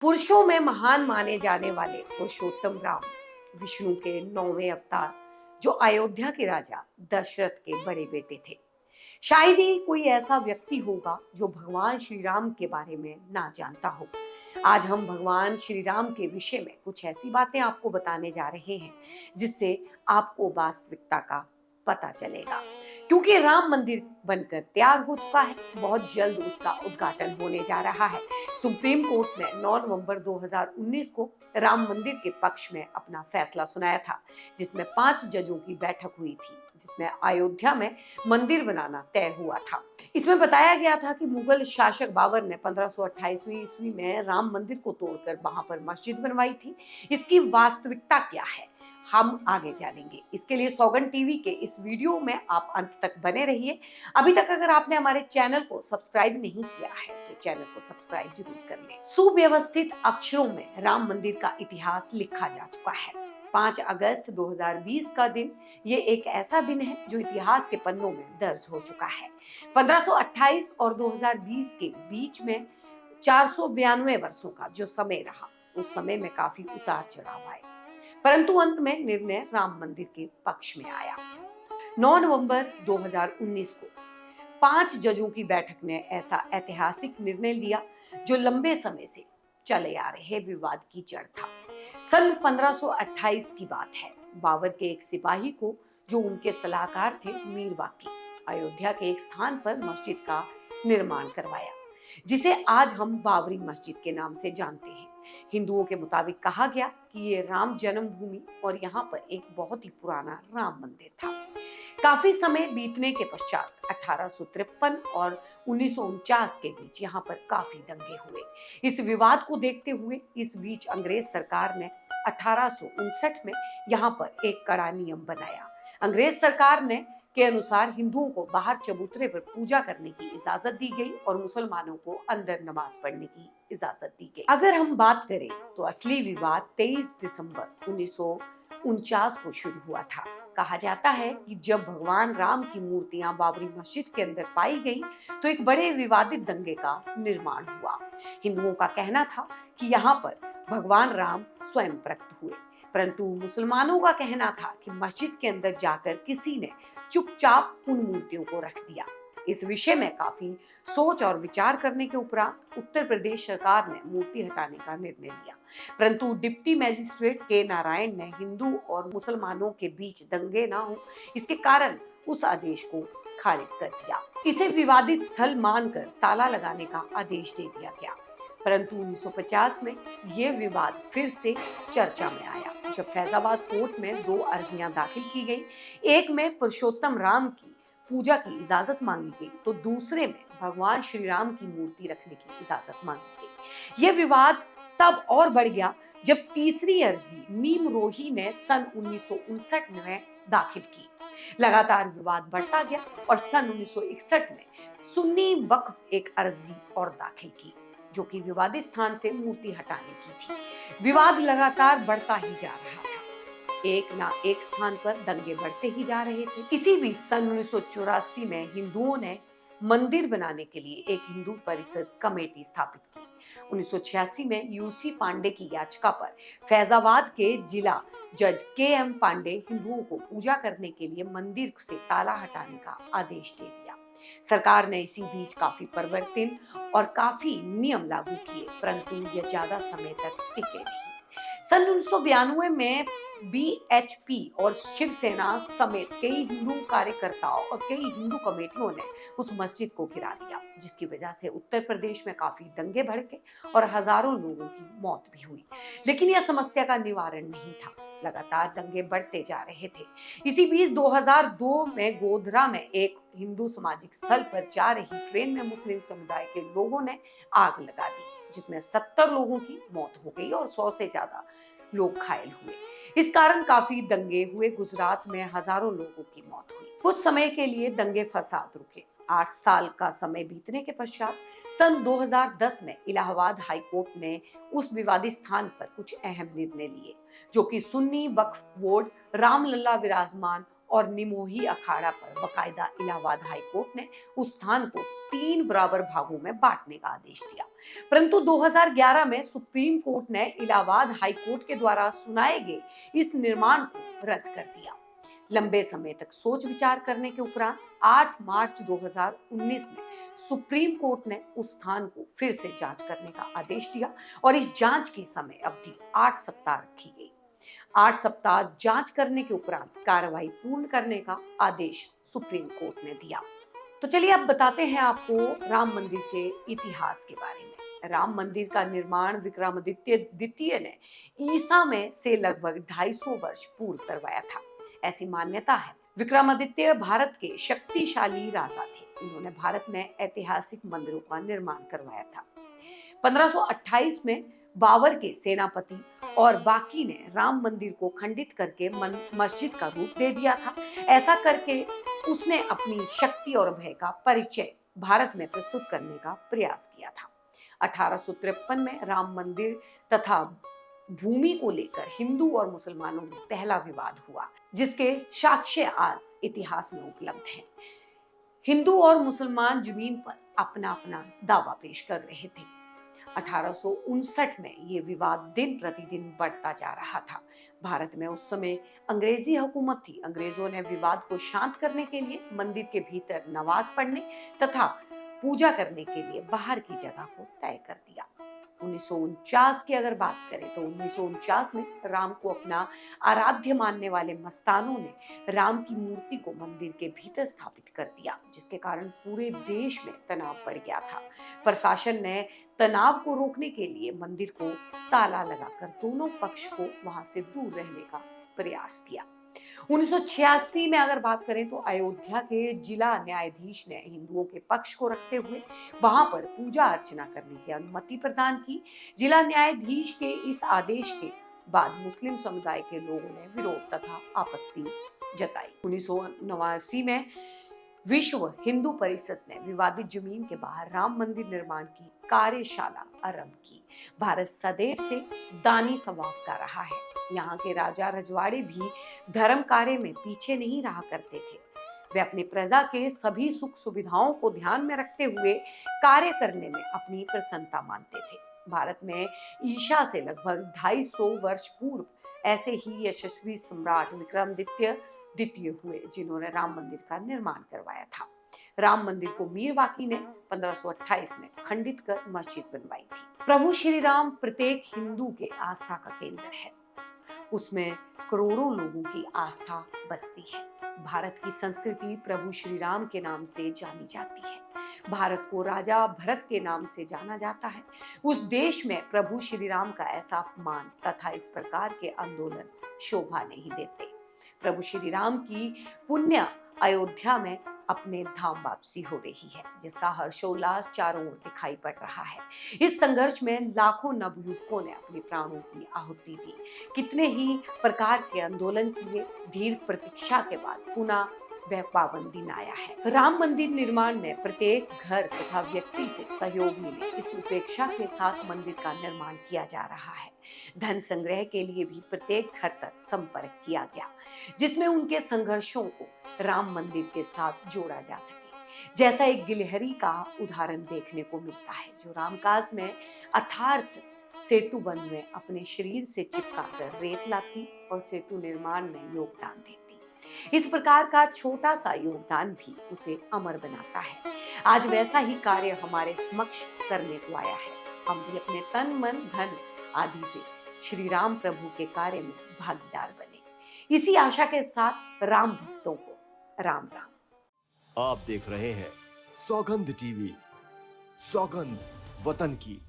पुरुषों में महान माने जाने वाले पुरुषोत्तम राम विष्णु के 9वें अवतार, जो अयोध्या के राजा दशरथ के बड़े बेटे थे। शायद ही कोई ऐसा व्यक्ति होगा जो भगवान श्री राम के बारे में ना जानता हो। आज हम भगवान श्री राम के विषय में कुछ ऐसी बातें आपको बताने जा रहे हैं जिससे आपको वास्तविकता का पता चलेगा। क्योंकि राम मंदिर बनकर तैयार हो चुका है, बहुत जल्द उसका उद्घाटन होने जा रहा है। सुप्रीम कोर्ट ने 9 नवंबर 2019 को राम मंदिर के पक्ष में अपना फैसला सुनाया था, जिसमें 5 जजों की बैठक हुई थी, जिसमें अयोध्या में मंदिर बनाना तय हुआ था। इसमें बताया गया था कि मुगल शासक बाबर ने 1528वीं ईस्वी में राम मंदिर को तोड़कर वहां पर मस्जिद बनवाई थी। इसकी वास्तविकता क्या है, हम आगे जानेंगे। इसके लिए सौगंध टीवी के इस वीडियो में आप अंत तक बने रहिए। अभी तक अगर आपने हमारे चैनल को सब्सक्राइब नहीं किया है तो चैनल को सब्सक्राइब जरूर कर लें। सुव्यवस्थित अक्षरों में राम मंदिर का इतिहास लिखा जा चुका है। 5 अगस्त 2020 का दिन ये एक ऐसा दिन है जो इतिहास के पन्नों में दर्ज हो चुका है। 1528 और 2020 के बीच में 492 वर्षों का जो समय रहा, उस समय में काफी उतार चढ़ाव आए, परंतु अंत में निर्णय राम मंदिर के पक्ष में आया। 9 नवंबर 2019 को 5 जजों की बैठक ने ऐसा ऐतिहासिक निर्णय लिया जो लंबे समय से चले आ रहे विवाद की जड़ था। सन 1528 की बात है। बाबर के एक सिपाही को, जो उनके सलाहकार थे, मीर वाकी, अयोध्या के एक स्थान पर मस्जिद का निर्माण करवाया, जिसे आज हम बाबरी मस्जिद के नाम से जानते हैं। हिंदुओं के मुताबिक कहा गया कि ये राम जन्मभूमि और यहाँ पर एक बहुत ही पुराना राम मंदिर था। काफी समय बीतने के पश्चात 1853 और 1949 के बीच यहाँ पर काफी दंगे हुए। इस विवाद को देखते हुए इस बीच अंग्रेज सरकार ने 1859 में यहाँ पर एक कड़ा नियम बनाया। अंग्रेज सरकार ने के अनुसार हिंदुओं को बाहर चबूतरे पर पूजा करने की इजाजत दी गई और मुसलमानों को अंदर नमाज पढ़ने की इजाजत दी गई। अगर हम बात करें तो असली विवाद 23 दिसंबर 1949 को शुरू हुआ था। कहा जाता है कि जब भगवान राम की मूर्तियां बाबरी मस्जिद के अंदर पाई गई तो एक बड़े विवादित दंगे का निर्माण हुआ। हिंदुओं का कहना था कि यहाँ पर भगवान राम स्वयं प्रकट हुए, परंतु मुसलमानों का कहना था कि मस्जिद के अंदर जाकर किसी ने चुपचाप उन मूर्तियों को रख दिया। इस विषय में काफी सोच और विचार करने के उपरांत उत्तर प्रदेश सरकार ने मूर्ति हटाने का निर्णय लिया, परंतु डिप्टी मजिस्ट्रेट के नारायण ने हिंदू और मुसलमानों के बीच दंगे ना हो, इसके कारण उस आदेश को खारिज कर दिया। इसे विवादित स्थल मानकर ताला लगाने का आदेश दे दिया गया, परंतु 1950 में यह विवाद फिर से चर्चा में आया जब फैजाबाद कोर्ट में 2 अर्जियां दाखिल की गई। एक में पुरुषोत्तम राम की पूजा की इजाजत मांगी गई तो दूसरे में भगवान श्री राम की मूर्ति रखने की इजाजत मांगी गई। यह विवाद तब और बढ़ गया जब तीसरी अर्जी मीम रोही ने सन 1959 में दाखिल की। लगातार विवाद बढ़ता गया और सन 1961 में सुन्नी वक्फ एक अर्जी और दाखिल की, जो कि विवादित स्थान से मूर्ति हटाने की थी। विवाद लगातार बढ़ता ही जा रहा था। एक ना एक स्थान पर दंगे बढ़ते ही जा रहे थे। इसी बीच सन 1984 में हिंदुओं ने मंदिर बनाने के लिए एक हिंदू परिषद कमेटी स्थापित की। 1986 में यूसी पांडे की याचिका पर फैजाबाद के जिला जज के.एम. पांडे हिंदुओं को पूजा करने के लिए मंदिर से ताला हटाने का आदेश दे दिया। सरकार ने इसी बीच काफी परिवर्तन और काफी नियम लागू किए, परंतु यह ज्यादा समय तक टिके नहीं। सन 1992 में बीएचपी और शिवसेना समेत कई हिंदू कार्यकर्ताओं और कई हिंदू कमेटियों ने उस मस्जिद को गिरा दिया, जिसकी वजह से उत्तर प्रदेश में काफी दंगे भड़के और हजारों लोगों की मौत भी हुई। लेकिन यह समस्या का निवारण नहीं था, लगातार दंगे बढ़ते जा रहे थे। इसी बीच 2002 में गोधरा में एक हिंदू सामाजिक स्थल पर जा रही ट्रेन में मुस्लिम समुदाय के लोगों ने आग लगा दी, जिसमें 70 लोगों की मौत हो गई और 100 से ज्यादा लोग घायल हुए। इस कारण काफी दंगे हुए। गुजरात में हजारों लोगों की मौत हुई। कुछ समय के लिए दंगे फसाद रुके। 8 साल का समय बीतने के पश्चात सन 2010 में इलाहाबाद हाई कोर्ट ने उस विवादित स्थान पर कुछ अहम निर्णय लिए, जो कि सुन्नी वक्फ बोर्ड, रामलला विराजमान और निमोही अखाड़ा पर बकायदा इलाहाबाद हाईकोर्ट ने उस स्थान को 3 बराबर भागों में बांटने का आदेश दिया। परंतु 2011 में सुप्रीम कोर्ट ने इलाहाबाद हाईकोर्ट के द्वारा सुनाए गए इस निर्माण को रद्द कर दिया। लंबे समय तक सोच विचार करने के उपरांत 8 मार्च 2019 में सुप्रीम कोर्ट ने उस स्थान को फिर से जांच करने का आदेश दिया और इस जांच की समय अवधि 8 सप्ताह रखी गई। 8 सप्ताह जांच करने के उपरांत कार्रवाई पूर्ण करने का आदेश सुप्रीम कोर्ट ने दिया। तो चलिए अब बताते हैं आपको राम मंदिर के इतिहास के बारे में। राम मंदिर का निर्माण विक्रमादित्य द्वितीय ने ईसा में से लगभग 250 वर्ष पूर्व करवाया था, ऐसी मान्यता है। विक्रमादित्य भारत के शक्तिशाली राजा थे। उन्होंने भारत में ऐतिहासिक मंदिरों का निर्माण करवाया था। 1528 में बाबर के सेनापति और बाकी ने राम मंदिर को खंडित करके मस्जिद का रूप दे दिया था। ऐसा करके उसने अपनी शक्ति और भय का परिचय भारत में प्रस्तुत करने का प्रयास किया था। 1853 में राम मंदिर तथा भूमि को लेकर हिंदू और मुसलमानों में पहला विवाद हुआ, जिसके साक्ष्य आज इतिहास में उपलब्ध हैं। हिंदू और मुसलमान जमीन पर अपना अपना दावा पेश कर रहे थे। 1859 में ये विवाद दिन प्रतिदिन बढ़ता जा रहा था। भारत में उस समय अंग्रेजी हुकूमत थी। अंग्रेजों ने विवाद को शांत करने के लिए मंदिर के भीतर नमाज पढ़ने तथा पूजा करने के लिए बाहर की जगह को तय कर दिया। 1949 की अगर बात करें तो 1949 में राम को अपना आराध्य मानने वाले मस्तानों ने राम की मूर्ति को मंदिर के भीतर स्थापित कर दिया, जिसके कारण पूरे देश में तनाव बढ़ गया था। प्रशासन ने तनाव को रोकने के लिए मंदिर को ताला लगाकर दोनों पक्ष को वहां से दूर रहने का प्रयास किया। 1986 में अगर बात करें तो अयोध्या के जिला न्यायाधीश ने हिंदुओं के पक्ष को रखते हुए वहां पर पूजा अर्चना करने की अनुमति प्रदान की। जिला न्यायाधीश के इस आदेश के बाद मुस्लिम समुदाय के लोगों ने विरोध तथा आपत्ति जताई। 1989 में विश्व हिंदू परिषद ने विवादित जमीन के बाहर राम मंदिर निर्माण की कार्यशाला आरंभ की। भारत सदैव से दानी स्वभाव का रहा है। यहाँ के राजा रजवाड़े भी धर्म कार्य में पीछे नहीं रहा करते थे। वे अपनी प्रजा के सभी सुख सुविधाओं को ध्यान में रखते हुए कार्य करने में अपनी प्रसन्नता मानते थे। भारत में ईसा से लगभग 250 वर्ष पूर्व ऐसे ही यशस्वी सम्राट विक्रमादित्य द्वितीय हुए, जिन्होंने राम मंदिर का निर्माण करवाया था। राम मंदिर को मीर वाकी ने 1528 में खंडित कर मस्जिद बनवाई थी। प्रभु श्री राम प्रत्येक हिंदू के आस्था का केंद्र है। उसमें करोड़ों लोगों की आस्था बसती है। भारत की संस्कृति प्रभु श्री राम के नाम से जानी जाती है। भारत को राजा भरत के नाम से जाना जाता है। उस देश में प्रभु श्री राम का ऐसा अपमान तथा इस प्रकार के आंदोलन शोभा नहीं देते। प्रभु श्री राम की पुण्य अयोध्या में अपने धाम वापसी हो रही है, जिसका हर्षोल्लास चारों ओर दिखाई पड़ रहा है। इस संघर्ष में लाखों नवयुवकों ने अपने प्राणों की आहुति दी। कितने ही प्रकार के आंदोलन किए। दीर्घ प्रतीक्षा के बाद पुनः वह पावन दिन आया है। राम मंदिर निर्माण में प्रत्येक घर तथा व्यक्ति से सहयोग मिले, इस उपेक्षा के साथ मंदिर का निर्माण किया जा रहा है। धन संग्रह के लिए भी प्रत्येक घर तक संपर्क किया गया, जिसमें उनके संघर्षों को राम मंदिर के साथ जोड़ा जा सके। जैसा एक गिलहरी का उदाहरण देखने को मिलता है, जो रामकाज में अर्थात सेतु बंध में अपने शरीर से चिपकाकर रेत लाती और सेतु निर्माण में योगदान देती। इस प्रकार का छोटा सा योगदान भी उसे अमर बनाता है। आज वैसा ही कार्य हमारे समक्ष करने को आया है। हम भी अपने तन मन धन आदि से श्री राम प्रभु के कार्य में भागीदार बने। इसी आशा के साथ राम भक्तों को राम राम। आप देख रहे हैं सौगंध टीवी, सौगंध वतन की।